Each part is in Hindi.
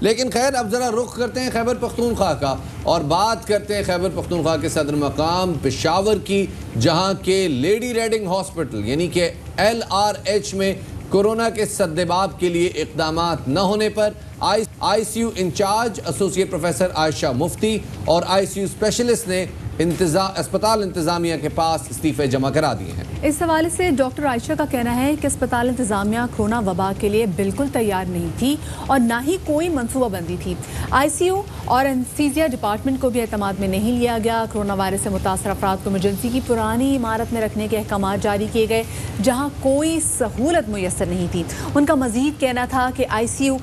लेकिन खैर अब ज़रा रुख करते हैं खैबर पख्तूनख्वा का और बात करते हैं खैबर पख्तूनख्वा के सदर मकाम पेशावर की, जहां के लेडी रेडिंग हॉस्पिटल यानी कि LRH में कोरोना के सद्देबाब के लिए इक़दाम न होने पर ICU incharge associate professor Ayesha Mufti और ICU स्पेशलिस्ट ने अस्पताल इंतजामिया के पास इस्तीफे जमा करा दिए हैं। इस हवाले से डॉक्टर आयशा का कहना है कि अस्पताल इंतजामिया कोरोना वबा के लिए बिल्कुल तैयार नहीं थी और ना ही कोई मनसूबाबंदी थी। ICU और एनेस्थीसिया डिपार्टमेंट को भी एतमाद में नहीं लिया गया। कोरोना वायरस से मुतासर अफराद को इमरजेंसी की पुरानी इमारत में रखने के अहकाम जारी किए गए, जहाँ कोई सहूलत मुयसर नहीं थी। उनका मजीद कहना था कि ICU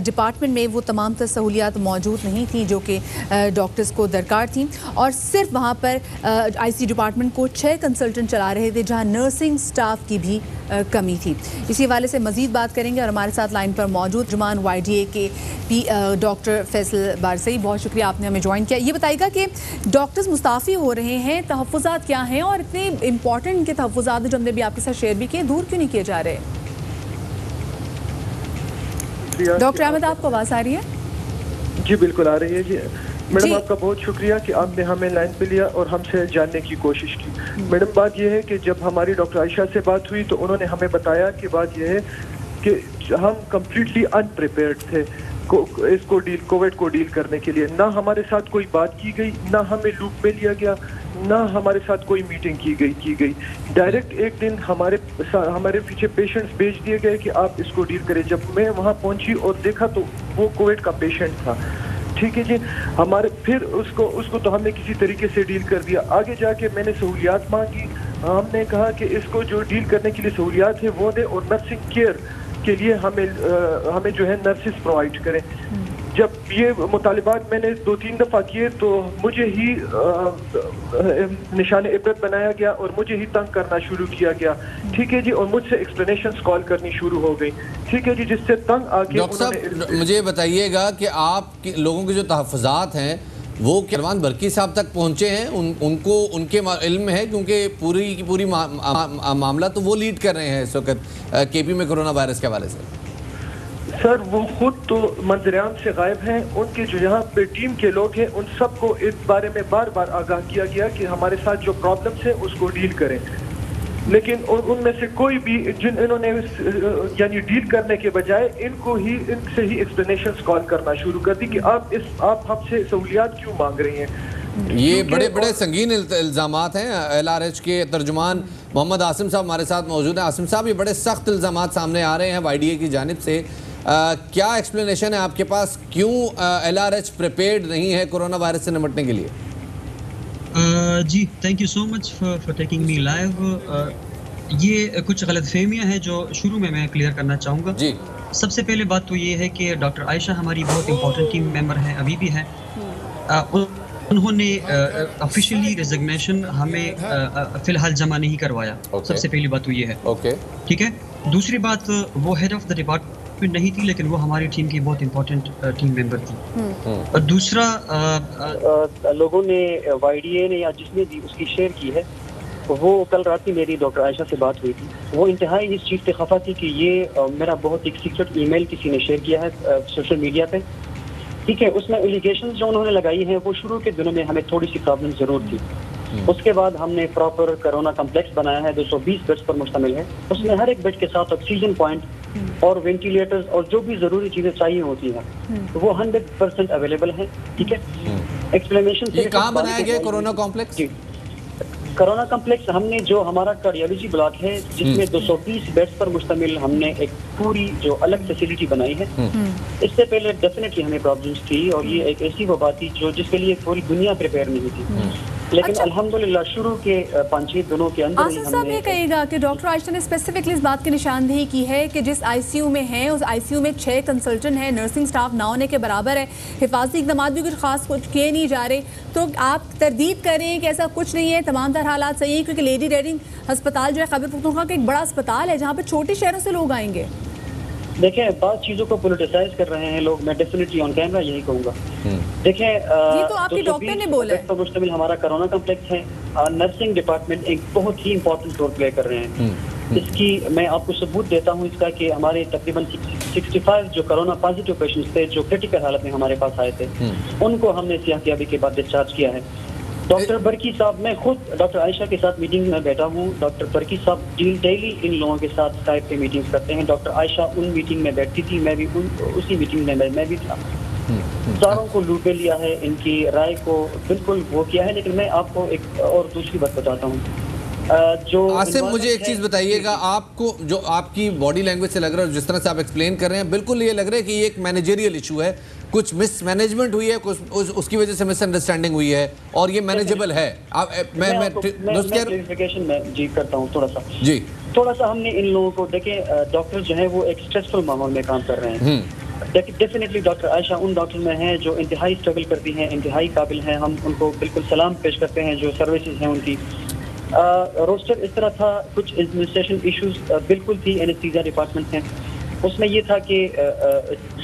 डिपार्टमेंट में वो तमाम सहूलियात मौजूद नहीं थी जो कि डॉक्टर्स को दरकार थी और सिर्फ वहाँ पर ICU डिपार्टमेंट को 6 कंसल्टेंट चला रहे थे, जहाँ नर्सिंग स्टाफ की भी कमी थी। इसी हवाले से मजीद बात करेंगे और हमारे साथ लाइन पर मौजूद जुमान YDA के डॉक्टर फैसल बारसई, बहुत शुक्रिया आपने हमें ज्वाइन किया। ये बताइएगा कि डॉक्टर्स मुस्ताफ़ी हो रहे हैं, तहफ़्फ़ुज़ात क्या हैं और इतने इंपॉर्टेंट इनके तहफ़्फ़ुज़ात जो हमने भी आपके साथ शेयर भी किए, दूर क्यों नहीं किए जा रहे? डॉक्टर अहमद, आपको आवाज़ आ रही है? जी बिल्कुल आ रही है जी। मैडम आपका बहुत शुक्रिया कि आपने हमें लाइन पे लिया और हमसे जानने की कोशिश की। मैडम बात यह है कि जब हमारी डॉक्टर आयशा से बात हुई तो उन्होंने हमें बताया कि बात यह है कि हम कम्प्लीटली अनप्रिपेयर्ड थे कोविड को डील करने के लिए। ना हमारे साथ कोई बात की गई, ना हमें लूप में लिया गया, ना हमारे साथ कोई मीटिंग की गई। डायरेक्ट एक दिन हमारे पीछे पेशेंट्स भेज दिए गए कि आप इसको डील करें। जब मैं वहाँ पहुंची और देखा तो वो कोविड का पेशेंट था। ठीक है जी, हमारे फिर उसको तो हमने किसी तरीके से डील कर दिया। आगे जाके मैंने सहूलियात मांगी, हमने कहा कि इसको जो डील करने के लिए सहूलियात है वो दे और नर्सिंग केयर के लिए हमें जो है नर्सिस प्रोवाइड करें। जब ये मुतालिबात मैंने 2-3 दफ़ा किए तो मुझे ही निशान इबरत बनाया गया और मुझे ही तंग करना शुरू किया गया। ठीक है जी, और मुझसे एक्सप्लेनेशंस कॉल करनी शुरू हो गई। ठीक है जी, जिससे तंग आके डॉक्टर साहब मुझे बताइएगा कि आप लोगों के जो तहफ़्फ़ुज़ात हैं वो किरवान बरकी साहब तक पहुँचे हैं? उनको उनके इल्म में है, क्योंकि पूरी की पूरी मामला तो वो लीड कर रहे हैं इस वक्त KP में कोरोना वायरस के हवाले से। सर वो खुद तो मंजरान से गायब हैं। उनके जो यहाँ पे टीम के लोग हैं उन सबको इस बारे में बार बार आगाह किया गया कि हमारे साथ जो प्रॉब्लम्स है उसको डील करें, लेकिन उनमें से कोई भी इन्होंने यानी डील करने के बजाय इनसे ही एक्सप्लेनेशंस कॉल करना शुरू कर दी कि आप हमसे सहूलियात क्यों मांग रही हैं। ये बड़े बड़े संगीन इल्ज़ामात हैं। LRH के तर्जुमान मोहम्मद आसिम साहब हमारे साथ मौजूद हैं। आसिम साहब, ये बड़े सख्त इल्ज़ामात सामने आ रहे हैं YDA की जानिब से। क्या एक्सप्लेनेशन है आपके पास, क्यों LRH प्रिपेयर्ड नहीं है कोरोना वायरस से निपटने के लिए? जी thank you so much for taking me live. ये कुछ गलतफहमियां हैं जो शुरू में मैं क्लियर करना चाहूँगा जी। सबसे पहले बात तो ये है कि डॉक्टर आयशा हमारी बहुत इंपॉर्टेंट टीम मेंबर हैं, अभी भी हैं। उन्होंने ऑफिशियली रेजिग्नेशन हमें फ़िलहाल जमा नहीं करवाया। सबसे पहली बात तो ये है। ठीक है। दूसरी बात, वो हेड ऑफ द डिपार्टमेंट नहीं थी, लेकिन वो हमारी टीम की बहुत इंपॉर्टेंट टीम मेंबर थी। और दूसरा लोगों ने YDA ने या जिसने भी उसकी शेयर की है, वो कल रात ही मेरी डॉक्टर आयशा से बात हुई थी। वो इंतहाई इस चीज़ पे खफा थी कि ये मेरा बहुत एक सीक्रेट ईमेल किसी ने शेयर किया है सोशल मीडिया पे। ठीक है, उसमें एलिगेशंस जो उन्होंने लगाई हैं वो शुरू के दिनों में हमें थोड़ी सी प्रॉब्लम जरूर थी। उसके बाद हमने प्रॉपर कोरोना कम्प्लेक्स बनाया है, 220 बेड्स पर मुश्तमिल है। उसमें हर एक बेड के साथ ऑक्सीजन पॉइंट और वेंटिलेटर्स और जो भी जरूरी चीजें चाहिए होती हैं वो 100% अवेलेबल है। ठीक है। एक्सप्लेनेशन ये कहाँ बनाया गया कोरोना कॉम्प्लेक्स? जी, कोरोना कम्प्लेक्स हमने जो हमारा कार्डियोलॉजी ब्लॉक है जिसमें 220 बेड्स पर मुश्तमिल हमने एक पूरी जो अलग फैसिलिटी बनाई है। इससे पहले डेफिनेटली हमें प्रॉब्लम्स थी और ये एक ऐसी वबा थी जो जिसके लिए पूरी दुनिया प्रिपेयर नहीं थी, लेकिन अल्हम्दुलिल्लाह शुरू के 5-6 दिनों के अंदर आसिफ साहब ये कहेगा कि डॉक्टर आयशा ने स्पेसिफिकली इस बात की निशानदेही की है कि जिस ICU में है उस ICU में 6 कंसल्टेंट है, नर्सिंग स्टाफ ना होने के बराबर है, हिफाजती इक़दाम भी कुछ खास कुछ किए नहीं जा रहे। तो आप तरदीद करें कि ऐसा कुछ नहीं है, तमाम तरह हालात सही है, क्योंकि लेडी रेडिंग अस्पताल जो है खैबर पख्तूनख्वा का एक बड़ा अस्पताल है जहाँ पर छोटे शहरों से लोग आएंगे। देखिए, बात चीजों को पोलिटिसाइज कर रहे हैं लोग, मैं डेफिनेटली ऑन कैमरा यही कहूँगा। देखिए, ये तो आपके डॉक्टर ने बोला है। मुश्तमिल हमारा कोरोना कम्प्लेक्स है। नर्सिंग डिपार्टमेंट एक बहुत ही इंपॉर्टेंट रोल प्ले कर रहे हैं। इसकी मैं आपको सबूत देता हूँ इसका कि हमारे तकरीबन 65 जो कोरोना पॉजिटिव पेशेंट्स थे जो क्रिटिकल हालत में हमारे पास आए थे, उनको हमने सेहतियाबी के बाद डिस्चार्ज किया है। डॉक्टर बरकी साहब, मैं खुद डॉक्टर आयशा के साथ मीटिंग में बैठा हूँ। डॉक्टर बरकी साहब डेली इन लोगों के साथ स्काइप पे मीटिंग्स करते हैं। डॉक्टर आयशा उन मीटिंग में बैठती थी, मैं भी उसी मीटिंग में मैं भी था। सारों को लूट लिया है, इनकी राय को बिल्कुल वो किया है। लेकिन मैं आपको एक और दूसरी बात बताता हूँ। जो आसिम, मुझे एक चीज़ बताइएगा, आपको जो आपकी बॉडी लैंग्वेज से लग रहा है, जिस तरह से आप एक्सप्लेन कर रहे हैं, बिल्कुल ये लग रहा है कि ये एक मैनेजरियल इशू है, कुछ मिसमैनेजमेंट हुई है, कुछ उसकी वजह से मिसअंडरस्टैंडिंग हुई है और ये मैनेजेबल है। मैं क्लैरिफिकेशन में जी करता हूँ थोड़ा सा हमने इन लोगों को देखें, डॉक्टर जो है वो एक स्ट्रेसफुल माहौल में काम कर रहे हैं। डेफिनेटली डॉक्टर आयशा उन डॉक्टर में हैं जो इंतहाई स्ट्रगल करती हैं, इंतहाई काबिल हैं। हम उनको बिल्कुल सलाम पेश करते हैं जो सर्विसेज हैं उनकी। रोस्टर इस तरह था, कुछ एडमिनिस्ट्रेशन इश्यूज बिल्कुल थी, एनेस्थीसिया डिपार्टमेंट है, उसमें ये था कि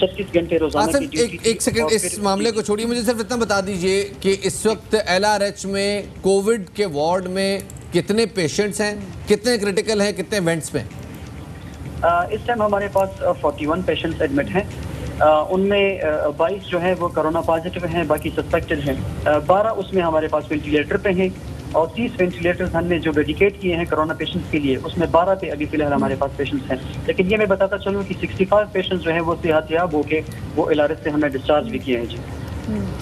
36 घंटे रोजाना की ड्यूटी। एक सेकंड, इस मामले को छोड़िए, मुझे सिर्फ इतना बता दीजिए कि इस वक्त LRH में कोविड के वार्ड में कितने पेशेंट्स हैं, कितने क्रिटिकल हैं, कितने वेंट्स में? इस टाइम हमारे पास 41 पेशेंट्स एडमिट हैं। उनमें 22 जो है वो कोरोना पॉजिटिव हैं, बाकी सस्पेक्टेड हैं। 12 उसमें हमारे पास वेंटिलेटर पे हैं और 30 वेंटिलेटर्स हमने जो डेडिकेट किए हैं कोरोना पेशेंट्स के लिए, उसमें 12 पे अभी फिलहाल हमारे पास पेशेंट्स हैं। लेकिन ये मैं बताता चलूँ कि 65 पेशेंट्स जो हैं वो सेहतियाब होके वो LRH से हमने डिस्चार्ज भी किए हैं जी।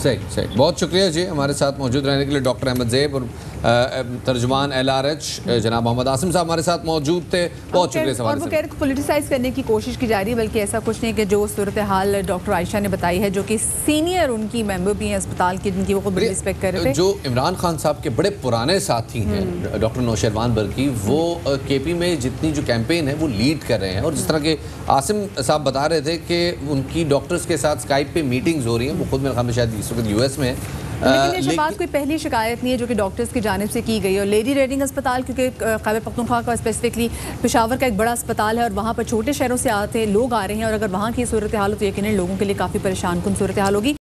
सही, बहुत शुक्रिया जी हमारे साथ मौजूद रहने के लिए। डॉक्टर अहमद ज़ैब और तर्जुमान LRH जनाब मोहम्मद आसिम साहब हमारे साथ मौजूद थे, बहुत शुक्रिया। और वो कह रहे पोलिटिसाइज करने की कोशिश की जा रही है, बल्कि ऐसा कुछ नहीं कि जो सूरत हाल डॉक्टर आयशा ने बताई है, जो कि सीनियर उनकी मेंबर भी हैं अस्पताल की, जिनकी वो खूब रिस्पेक्ट कर रहे थे। जो इमरान खान साहब के बड़े पुराने साथी हैं डॉक्टर नौशरवान बरकी, वो KP में जितनी जो कैंपेन है वो लीड कर रहे हैं। और जिस तरह के आसिम साहब बता रहे थे कि उनकी डॉक्टर्स के साथ स्काइप पे मीटिंग्स हो रही हैं, वो खुद मेरे ख्याल में शायद इस वक्त US में है। लेकिन ये शबाज कोई पहली शिकायत नहीं है जो कि डॉक्टर्स की जानिब से की गई। और लेडी रेडिंग अस्पताल, क्योंकि खैबर पख्तूनख्वा का स्पेसिफिकली पेशावर का एक बड़ा अस्पताल है और वहाँ पर छोटे शहरों से आते लोग आ रहे हैं, और अगर वहाँ की सूरत हाल हो तो यकीनन लोगों के लिए काफ़ी परेशान कुन सूरत हाल होगी।